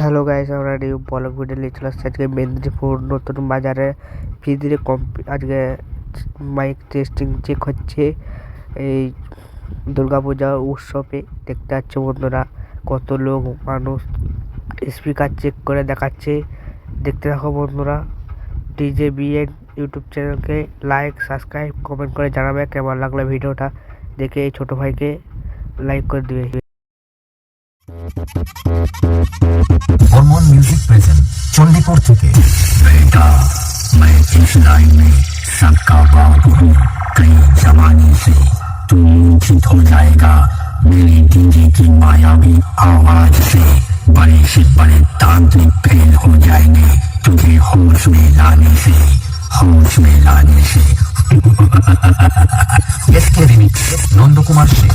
Hello guys, আমরা new blog video নিয়ে চলে আসছি আজকে মেদিনীপুর নতুন বাজারে ফিজিরে আজকে মাইক টেস্টিং চেক হচ্ছে এই দুর্গাপূজা উৎসবে। দেখতে পাচ্ছ বন্ধুরা কত লোক মানুষ স্পিকার চেক করে দেখাচ্ছে। দেখতে থাকো বন্ধুরা। ডিজে বিএন ইউটিউব চ্যানেলকে লাইক সাবস্ক্রাইব কমেন্ট করে জানাবে কেমন লাগলো ভিডিওটা দেখে। এই ছোট ভাইকে লাইক করে দিবে। हॉर्मोन म्यूजिक प्रेजेंट चंडीपुर থেকে बेटा मैं इस लाइन में सबका बाप हूँ। कई जमाने से तू मूर्छित हो जाएगा मेरी डीजे की मायावी आवाज से। बड़े से बड़े तांत्रिक फेल हो जाएंगे तुझे होश में लाने से। इसके रिमिक्स नंद कुमार से।